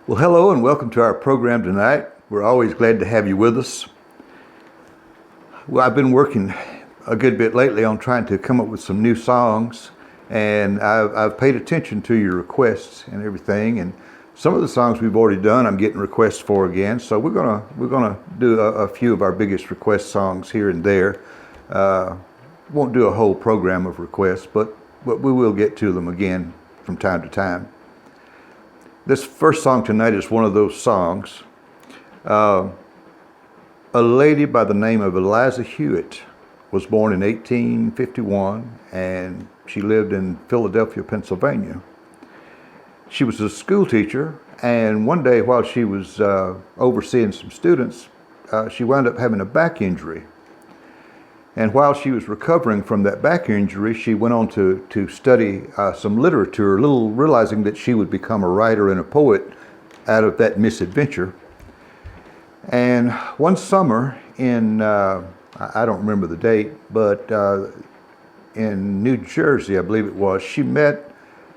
Well, hello and welcome to our program tonight. We're always glad to have you with us. Well, I've been working a good bit lately on trying to come up with some new songs, and I've paid attention to your requests and everything. And some of the songs we've already done, I'm getting requests for again. So we're gonna do a few of our biggest request songs here and there. Won't do a whole program of requests, but we will get to them again from time to time. This first song tonight is one of those songs. A lady by the name of Eliza Hewitt was born in 1851, and she lived in Philadelphia, Pennsylvania. She was a school teacher, and one day while she was overseeing some students, she wound up having a back injury. And while she was recovering from that back injury, she went on to study some literature, little realizing that she would become a writer and a poet out of that misadventure. And one summer in, I don't remember the date, but in New Jersey, I believe it was, she met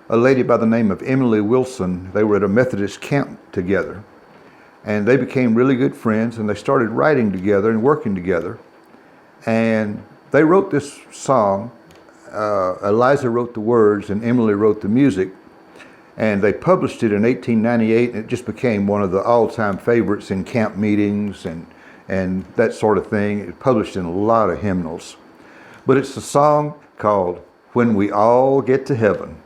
a lady by the name of Emily Wilson. They were at a Methodist camp together. And they became really good friends, and they started writing together and working together. And they wrote this song. Eliza wrote the words and Emily wrote the music, and they published it in 1898, and it just became one of the all-time favorites in camp meetings and that sort of thing. It published in a lot of hymnals. But it's a song called When We All Get to Heaven.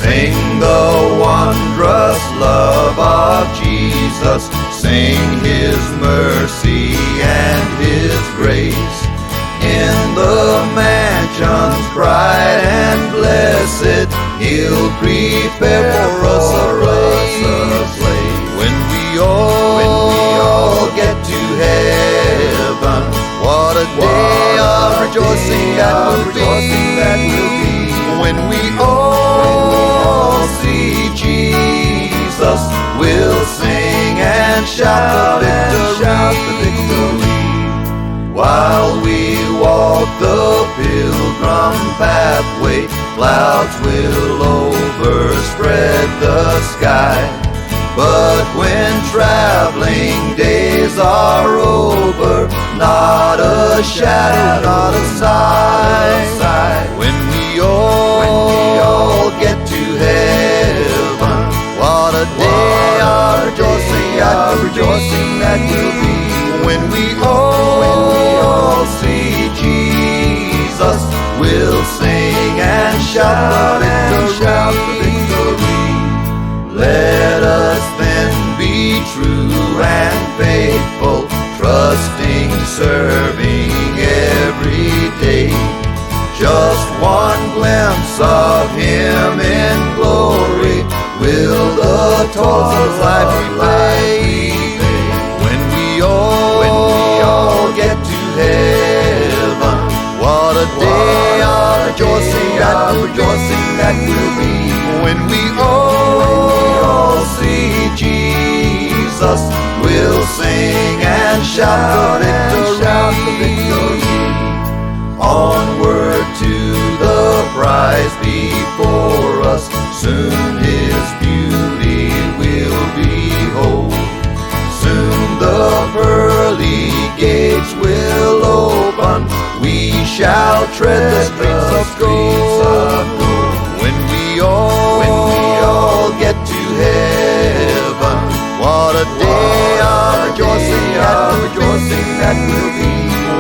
Sing the wondrous love of Jesus, sing His mercy and His grace. In the mansions bright and blessed, He'll prepare for us a place. When we all get to heaven, what a day of rejoicing that will be. When we all see Jesus, we'll sing and shout the victory. While we walk the pilgrim pathway, clouds will overspread the sky. But when traveling days are over, not a shadow, not a sign. When we all get to heaven, what a day of rejoicing that will be. When we all see Jesus, we'll sing and shout the victory. Let us then be true and faithful, trusting, serving every day. Just one glimpse of Him in glory will the toils of life repay. When we all get to heaven, what a day of rejoicing that will be. When we all see Jesus, we'll sing and shout the victory. Onward to the prize before us, soon His beauty will behold. Soon the pearly gates will open, we shall tread the streets of gold. When we all get to heaven, what a day of rejoicing that will be.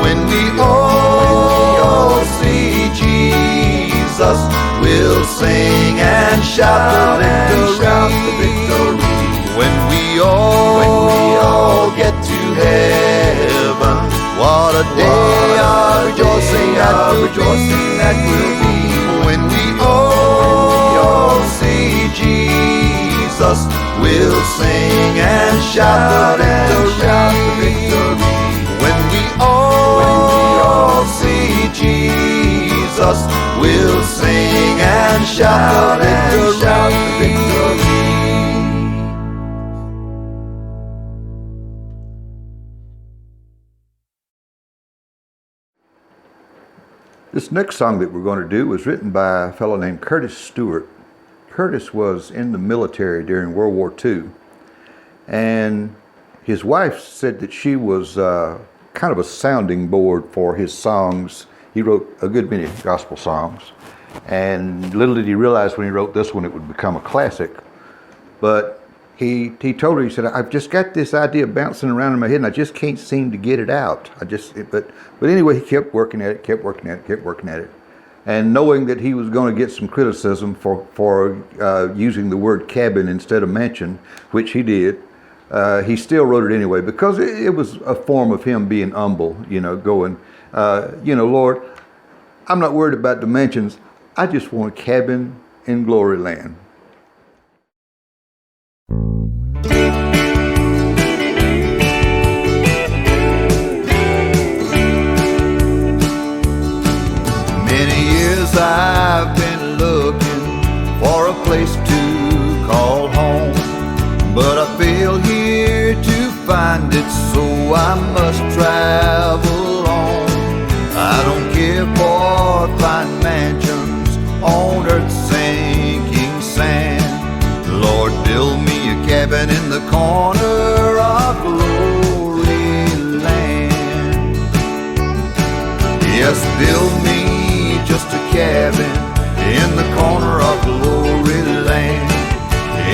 When we all see Jesus, we'll sing and shout the victory. When we all get to heaven, what a day of rejoicing that will be. When we all see Jesus, we'll sing and shout the victory. When we all see Jesus, we'll sing and shout the victory. This next song that we're going to do was written by a fellow named Curtis Stewart. Curtis was in the military during World War II, and his wife said that she was kind of a sounding board for his songs. He wrote a good many gospel songs, and little did he realize when he wrote this one it would become a classic. But he told her, he said, I've just got this idea bouncing around in my head and I just can't seem to get it out. But anyway, he kept working at it. And knowing that he was going to get some criticism for using the word cabin instead of mansion, which he did, he still wrote it anyway, because it was a form of him being humble, going, Lord, I'm not worried about dimensions. I just want a cabin in glory land. Many years I've been looking for a place to call home, but I fail here to find it, so I must travel on. I don't care for fine mansions on earth's sinking sand. Lord, build me a cabin in the corner of glory land. Yes, build me just a cabin in the corner of glory land,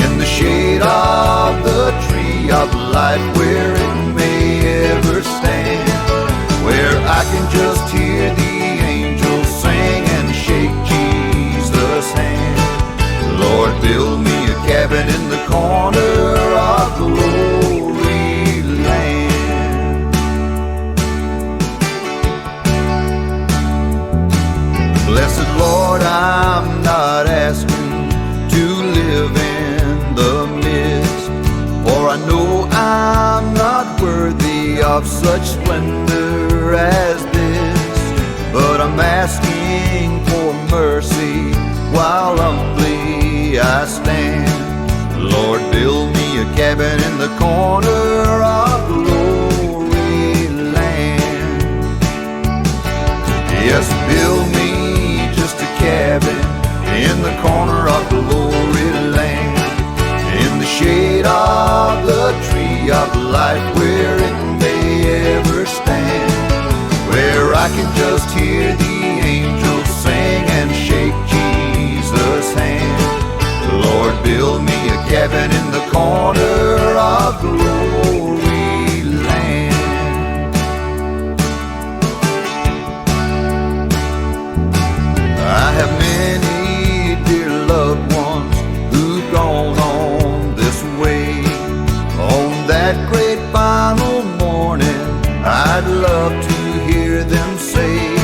in the shade of the tree of life, where it may ever stand, where I can just hear the angels sing and shake Jesus' hand. Lord, build me a cabin in the corner of glory land. Blessed Lord, I'm not asking to live in the midst, for I know I'm not worthy of such splendor as this, but I'm asking for mercy while humbly I stand. Lord, build me a cabin in the corner of glory land. Yes, build me just a cabin in the corner of glory land, in the shade of the tree of life, where it may ever stand, where I can just hear the angels sing and shake Jesus' hand. Lord, build me a cabin in the corner of glory land. I have many dear loved ones who've gone on this way. On that great final morning, I'd love to hear them say,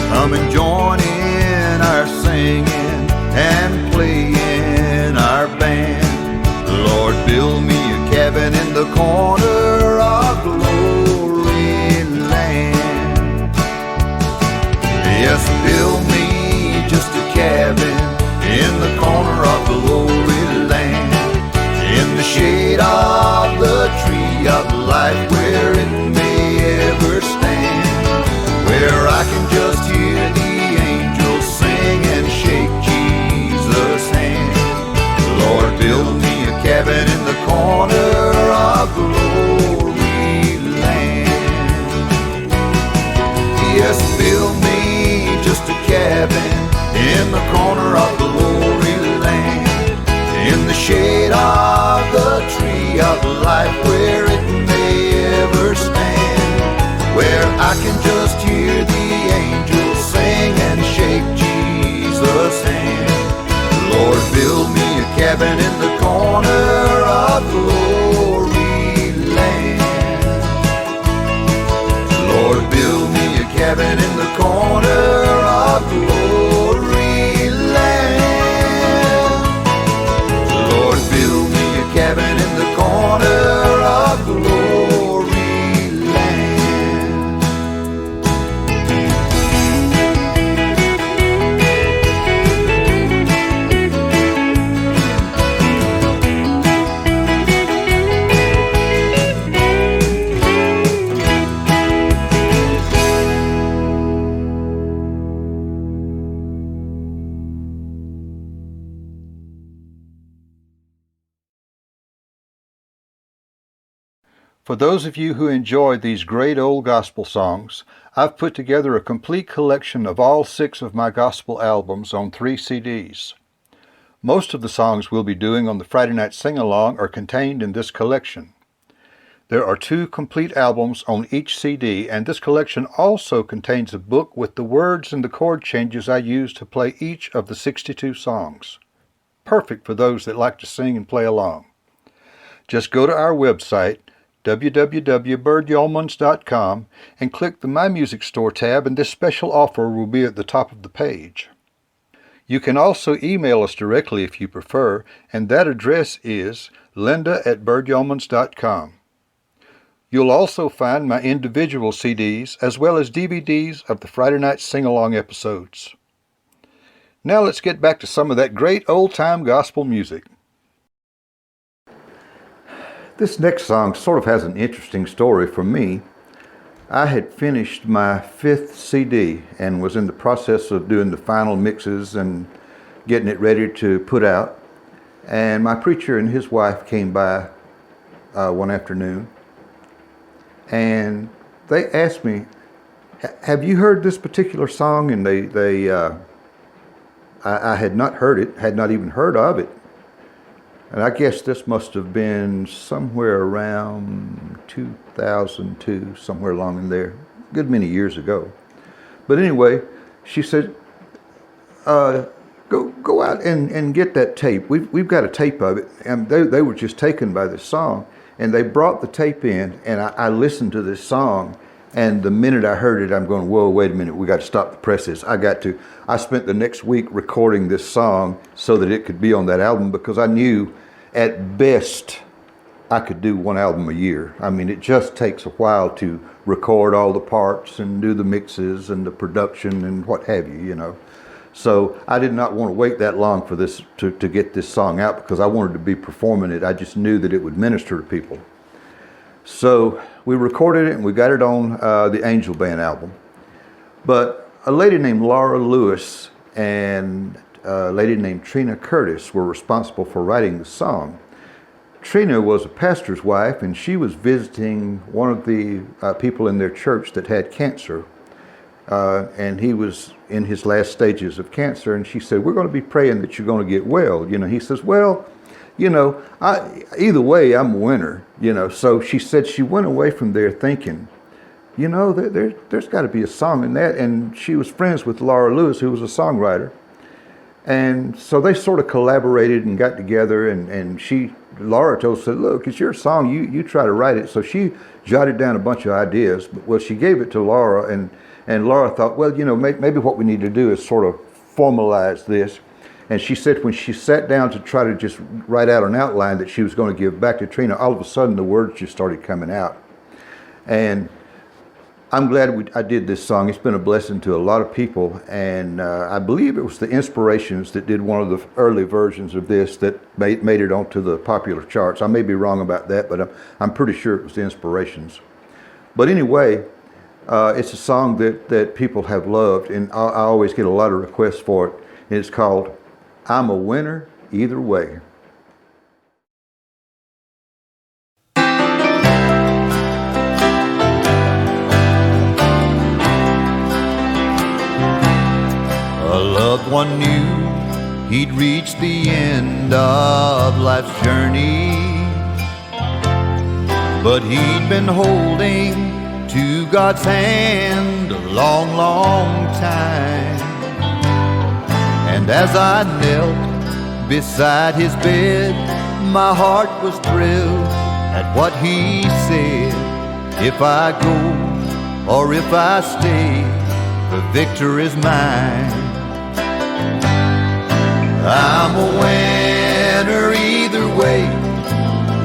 come and join in our singing and playing our band. Lord, build me a cabin in the corner of glory land. Yes, build me just a cabin in the corner of glory land, in the shade of the tree of life, where it may ever stand, where I can just hear the angels sing and shake Jesus' hand. Lord, build me a cabin in the corner of glory land. Yes, build me just a cabin in the corner of glory land, in the shade of the tree of life, where it may ever stand, where I can just hear the angels sing and shake Jesus' hand. Lord, build me a cabin in the corner of glory land. Lord, build me a cabin in the corner of glory land. Lord, build me a cabin in the corner of glory land. For those of you who enjoy these great old gospel songs, I've put together a complete collection of all 6 of my gospel albums on 3 CDs. Most of the songs we'll be doing on the Friday Night Sing-Along are contained in this collection. There are 2 complete albums on each CD, and this collection also contains a book with the words and the chord changes I use to play each of the 62 songs. Perfect for those that like to sing and play along. Just go to our website, www.birdyeomans.com, and click the My Music Store tab, and this special offer will be at the top of the page. You can also email us directly if you prefer, and that address is linda@birdyeomans.com. You'll also find my individual CDs as well as DVDs of the Friday Night Sing-Along episodes. Now let's get back to some of that great old-time gospel music. This next song sort of has an interesting story for me. I had finished my 5th CD and was in the process of doing the final mixes and getting it ready to put out. And my preacher and his wife came by one afternoon, and they asked me, "Have you heard this particular song?" And I had not heard it, had not even heard of it. And I guess this must have been somewhere around 2002, somewhere along in there, a good many years ago. But anyway, she said, go out and get that tape. We've got a tape of it. And they were just taken by this song. And they brought the tape in, and I listened to this song. And the minute I heard it, I'm going, whoa, wait a minute, we got to stop the presses. I spent the next week recording this song so that it could be on that album, because I knew at best I could do 1 album a year. I mean, it just takes a while to record all the parts and do the mixes and the production and what have you, you know. So I did not want to wait that long for this to get this song out, because I wanted to be performing it. I just knew that it would minister to people. So we recorded it and we got it on the Angel Band album. But a lady named Laura Lewis and a lady named Trina Curtis were responsible for writing the song. Trina was a pastor's wife, and she was visiting one of the people in their church that had cancer. And he was in his last stages of cancer, and she said, "We're going to be praying that you're going to get well." You know, he says, "Well, you know, either way, I'm a winner." You know, so she said she went away from there thinking, you know, there's got to be a song in that. And she was friends with Laura Lewis, who was a songwriter. And so they sort of collaborated and got together, and Laura said, "Look, it's your song, you try to write it." So she jotted down a bunch of ideas. Well, she gave it to Laura, and Laura thought, well, you know, maybe what we need to do is sort of formalize this. And she said when she sat down to try to just write out an outline that she was going to give back to Trina, all of a sudden the words just started coming out. And I'm glad I did this song. It's been a blessing to a lot of people. And I believe it was the Inspirations that did one of the early versions of this that made it onto the popular charts. I may be wrong about that, but I'm pretty sure it was the Inspirations. But anyway, it's a song that people have loved, and I always get a lot of requests for it. And it's called "I'm a Winner Either Way." A loved one knew he'd reached the end of life's journey, but he'd been holding to God's hand a long, long time. And as I knelt beside his bed, my heart was thrilled at what he said. If I go or if I stay, the victor is mine. I'm a winner either way,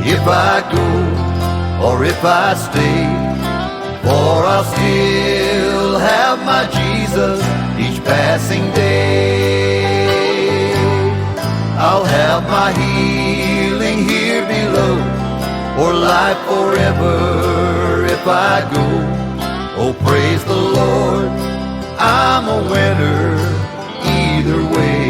if I go or if I stay, for I'll still have my Jesus each passing day. I'll have my healing here below, or life forever if I go. Oh, praise the Lord, I'm a winner either way.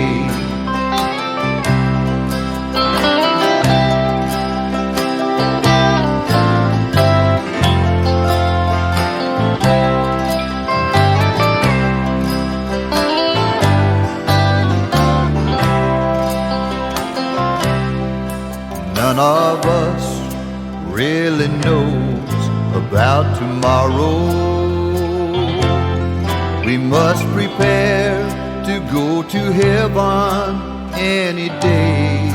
really knows about tomorrow. We must prepare to go to heaven any day.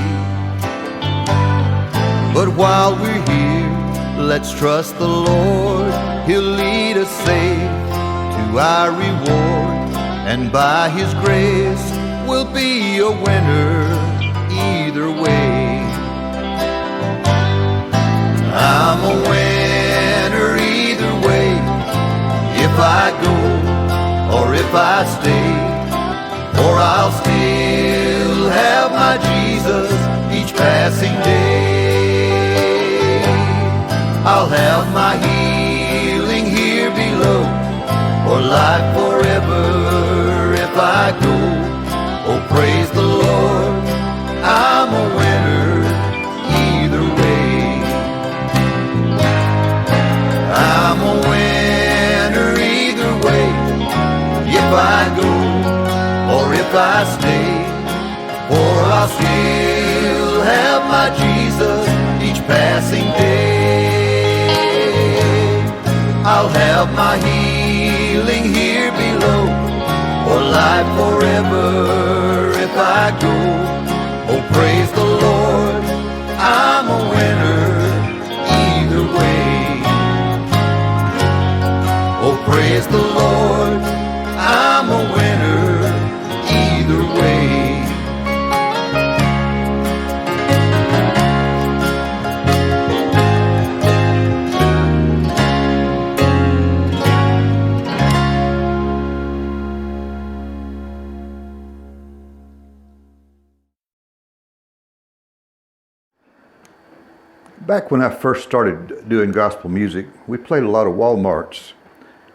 But while we're here, let's trust the Lord. He'll lead us safe to our reward, and by His grace we'll be a winner either way. I'm a winner either way, if I go or if I stay, for I'll still have my Jesus each passing day. I'll have my healing here below, or life forever if I go. Oh, praise the Lord, I'm a winner either way. I'm a winner either way, if I go or if I stay, for I'll still have my Jesus each passing day. I'll have my healing here below, or life forever if I go. Oh, praise the Lord, I'm a winner either way. Oh, praise the Lord, I'm a winner either way. Back when I first started doing gospel music, we played a lot of Walmarts.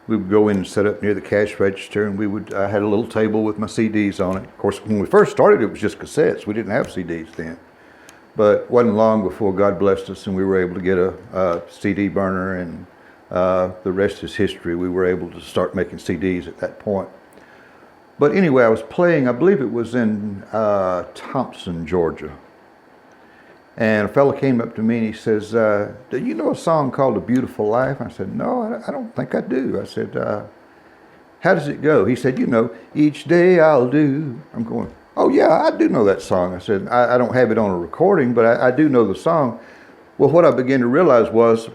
We would go in and set up near the cash register, and I had a little table with my CDs on it. Of course, when we first started, it was just cassettes. We didn't have CDs then. But it wasn't long before God blessed us and we were able to get a CD burner, and the rest is history. We were able to start making CDs at that point. But anyway, I was playing, I believe it was in Thompson, Georgia. And a fellow came up to me and he says, do you know a song called A Beautiful Life? I said, no, I don't think I do. I said, how does it go? He said, each day I'll do. I'm going, oh yeah, I do know that song. I said, I don't have it on a recording, but I do know the song. Well, what I began to realize was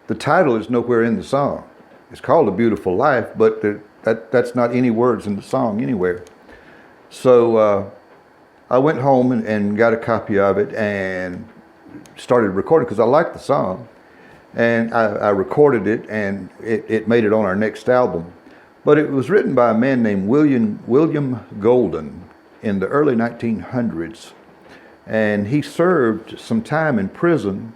the title is nowhere in the song. It's called A Beautiful Life, but that's not any words in the song anywhere. So I went home and got a copy of it and started recording because I liked the song. And I recorded it, and it made it on our next album. But it was written by a man named William Golden in the early 1900s. And he served some time in prison,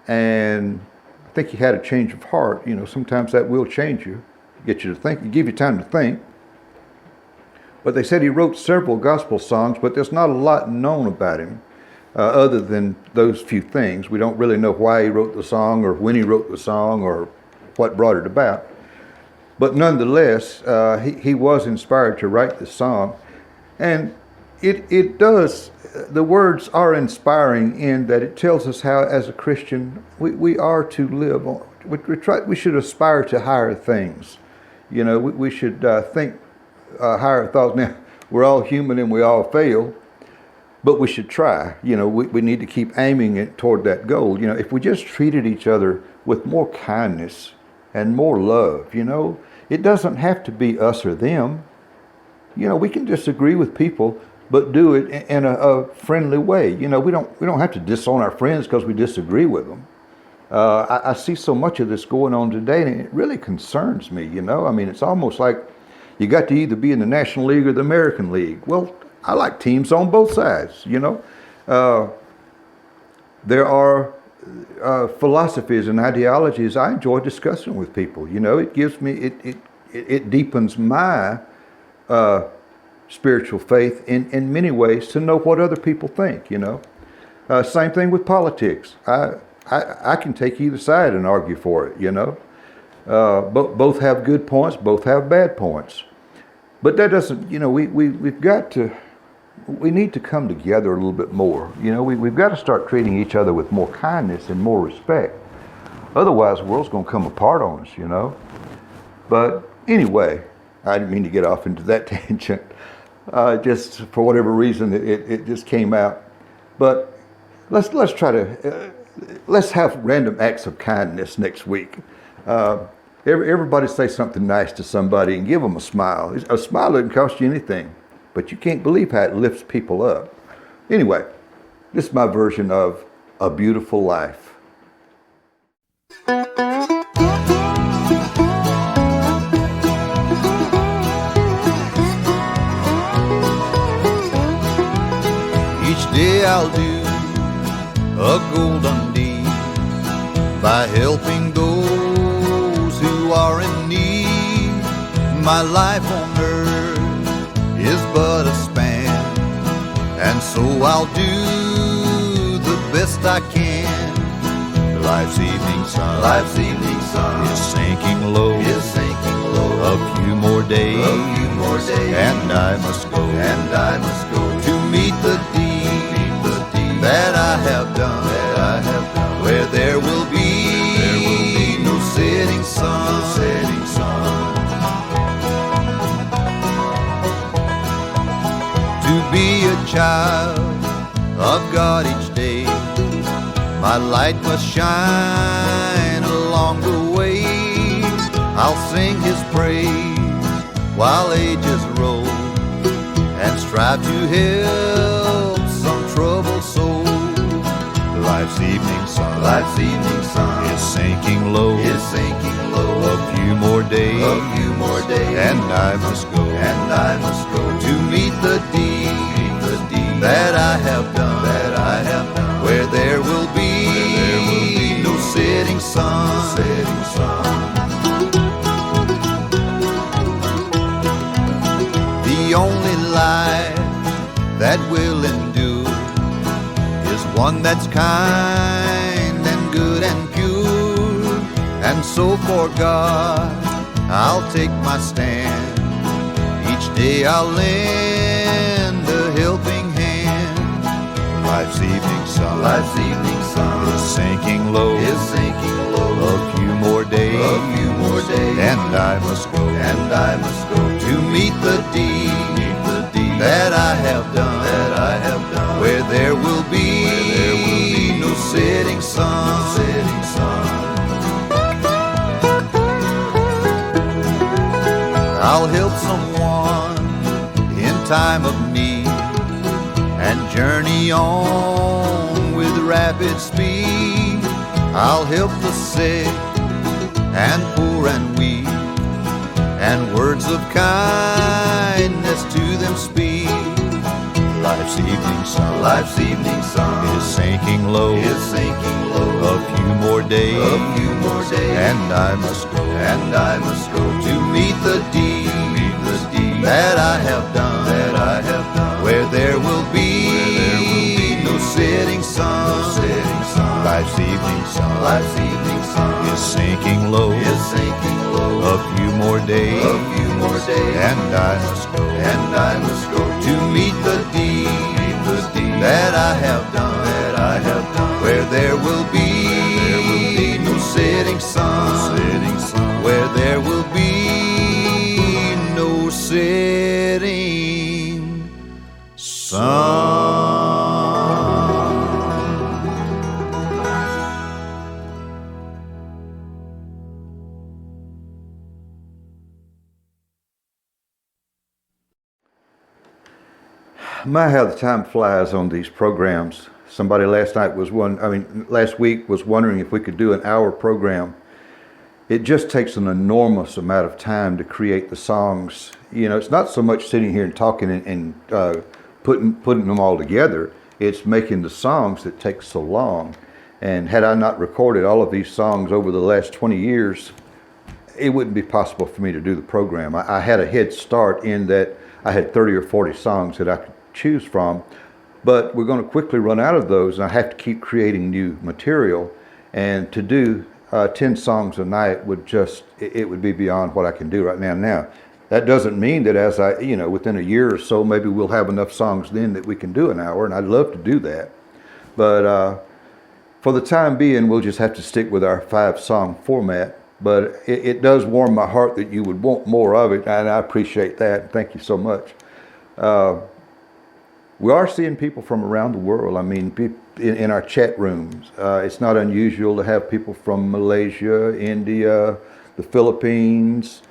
and I think he had a change of heart. Sometimes that will change you, get you to think, give you time to think. But they said he wrote several gospel songs, but there's not a lot known about him other than those few things. We don't really know why he wrote the song, or when he wrote the song, or what brought it about. But nonetheless, he was inspired to write this song. And it does, the words are inspiring in that it tells us how, as a Christian, we are to live. We should aspire to higher things. We should think higher thoughts. Now, we're all human and we all fail, but we should try. We need to keep aiming it toward that goal. If we just treated each other with more kindness and more love, it doesn't have to be us or them. We can disagree with people, but do it in a friendly way. We don't have to disown our friends because we disagree with them. I see so much of this going on today, and it really concerns me. It's almost like you got to either be in the National League or the American League. Well, I like teams on both sides, There are philosophies and ideologies I enjoy discussing with people. It gives me, it deepens my spiritual faith in many ways to know what other people think, Same thing with politics. I can take either side and argue for it, Both have good points, both have bad points. But that doesn't, we need to come together a little bit more. We've got to start treating each other with more kindness and more respect. Otherwise, the world's going to come apart on us, you know. But anyway, I didn't mean to get off into that tangent. Just for whatever reason, it just came out. But let's try to let's have random acts of kindness next week. Everybody say something nice to somebody and give them a smile. A smile doesn't cost you anything, but you can't believe how it lifts people up. Anyway, this is my version of A Beautiful Life. Each day I'll do a golden deed by helping those who are in need. My life on earth is but a span, and so I'll do the best I can. Life's evening sun is sinking low, a few more days, and I must go, to meet the deed that I have done, where there will be no setting sun. To be a child of God each day, my light must shine along the way. I'll sing His praise while ages roll, and strive to help some troubled soul. Life's evening sun is sinking low, a few more days, and I must go, to meet the deed that I have done, where there will be no setting sun. The only life that will endure is one that's kind and good and pure. And so for God I'll take my stand. Each day I'll lend a helping hand. Life's evening sun is sinking low, a few more days, and I must go, to meet the deed that I have done, where there will be no setting sun. I'll help someone in time of need, and journey on with rapid speed. I'll help the sick and poor and weak, and words of kindness to them speak. Life's evening sun is sinking low, a few more days, and I must go, to meet the deed that I have done, where there will be no setting sun. Life's evening sun is sinking low, a few more days, and I must go, to meet the deed that I have done, where there will be no setting sun, where there will be no setting sun. My, how the time flies on these programs. Somebody last week was wondering if we could do an hour program. It just takes an enormous amount of time to create the songs. You know, it's not so much sitting here and talking and putting them all together. It's making the songs that takes so long. And had I not recorded all of these songs over the last 20 years, it wouldn't be possible for me to do the program. I had a head start in that I had 30 or 40 songs that I could choose from, but we're going to quickly run out of those, and I have to keep creating new material. And to do 10 songs a night would be beyond what I can do right now. Now, that doesn't mean that as within a year or so, maybe we'll have enough songs then that we can do an hour, and I'd love to do that. But For the time being, we'll just have to stick with our 5-song format, but it does warm my heart that you would want more of it, and I appreciate that. Thank you so much. We are seeing people from around the world. I mean, in our chat rooms. It's not unusual to have people from Malaysia, India, the Philippines,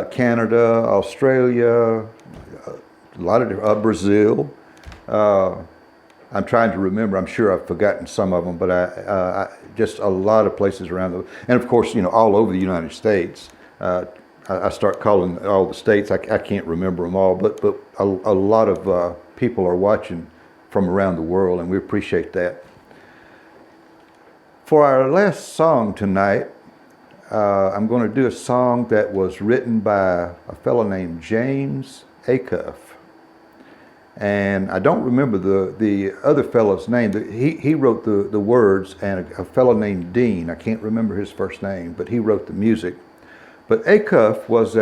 Canada, Australia, a lot of Brazil. I'm trying to remember. I'm sure I've forgotten some of them, but I just a lot of places around the, and of course, all over the United States. I start calling all the states. I can't remember them all, but a lot of people are watching from around the world, and we appreciate that. For our last song tonight, I'm going to do a song that was written by a fellow named James Acuff. And I don't remember the other fellow's name. He wrote the words, and a fellow named Dean, I can't remember his first name, but he wrote the music. But Acuff was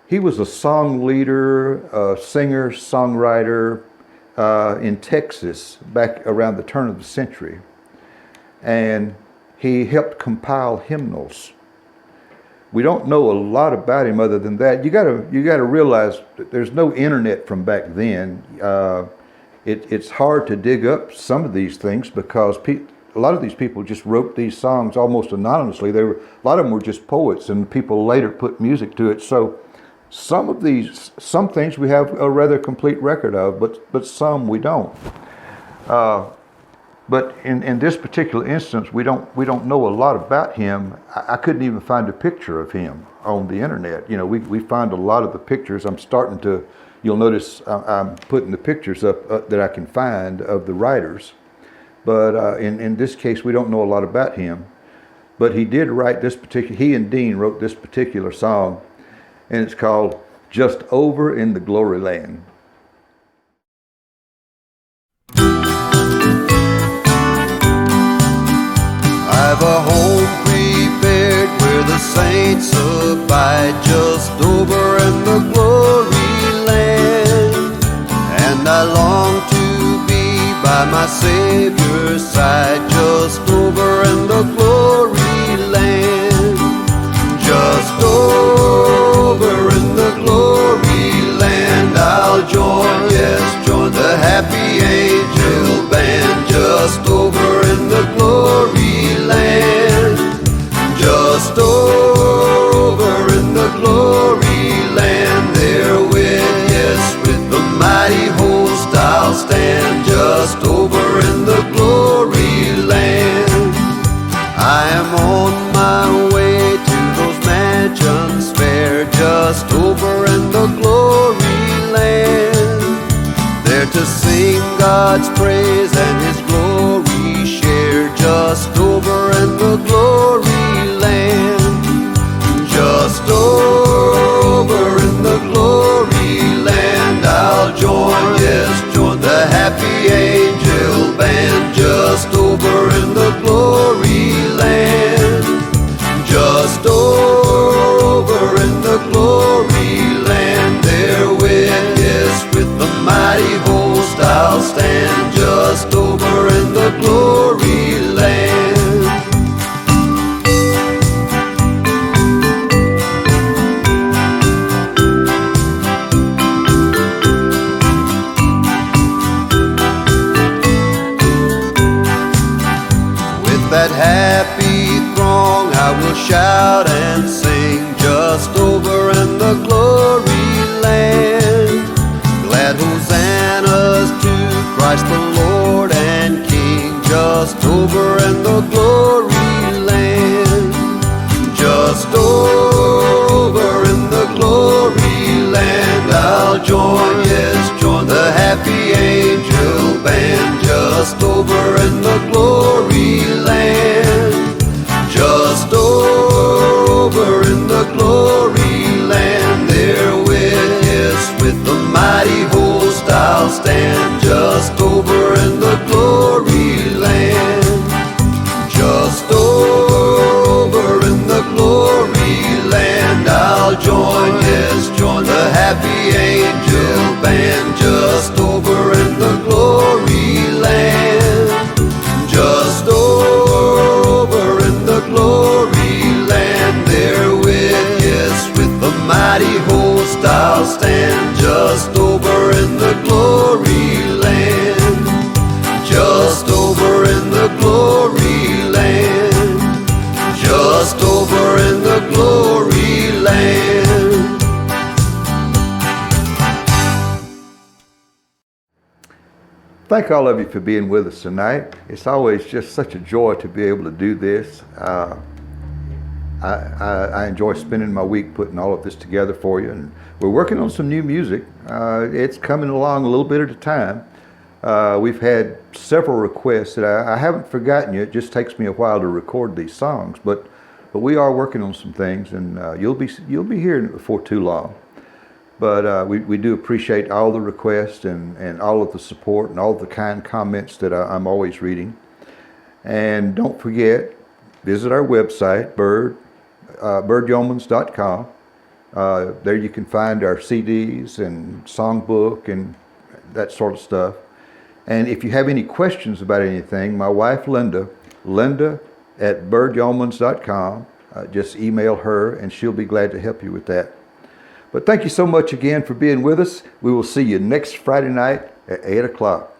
he was a song leader, a singer, songwriter in Texas back around the turn of the century. And he helped compile hymnals. We don't know a lot about him other than that. You gotta realize that there's no internet from back then. It's hard to dig up some of these things because a lot of these people just wrote these songs almost anonymously. A lot of them were just poets, and people later put music to it. So some things we have a rather complete record of, but some we don't. But in this particular instance, we don't know a lot about him. I couldn't even find a picture of him on the internet. We find a lot of the pictures. You'll notice I'm putting the pictures up that I can find of the writers. But in this case, we don't know a lot about him. But he did write he and Dean wrote this particular song, and it's called Just Over in the Glory Land. I've a home prepared where the saints abide, just over in the glory land. And I long to be by my Savior's side, just over in the glory land. Just over in the glory land, I'll join, yes, join the happy angel band, just over in the glory land. Just over in the glory land, there with the mighty host I'll stand, just over in the glory land. I am on my way to those mansions fair, just over in the glory land, there to sing God's praise and His glory share, just over in the glory land. Just over in the glory land, I'll join, yes, join the happy angel band, just over in the glory land. Just over in the glory land, there with the mighty host I'll stand, just over in the glory land. That happy throng I will shout and sing, just over in the glory land. Glad hosannas to Christ the Lord and King, just over in the glory land. Just over in the glory land, I'll join, yes, join the happy angel band, just over in the glory land. Just over in the glory land, there with the mighty host I'll stand, just over in the glory land. Just over in the glory land, I'll join, yes, join the happy angel band, just over in the glory land. Just stand just over in the glory land, just over in the glory land, just over in the glory land. Thank all of you for being with us tonight. It's always just such a joy to be able to do this. I enjoy spending my week putting all of this together for you, and we're working on some new music. It's coming along a little bit at a time. We've had several requests that I haven't forgotten you. It just takes me a while to record these songs, but we are working on some things, and you'll be hearing it before too long. But we do appreciate all the requests and all of the support and all of the kind comments that I'm always reading. And don't forget, visit our website, birdyeomans.com. There you can find our CDs and songbook and that sort of stuff. And if you have any questions about anything, my wife Linda at birdyeomans.com, just email her and she'll be glad to help you with that. But thank you so much again for being with us. We will see you next Friday night at 8 o'clock.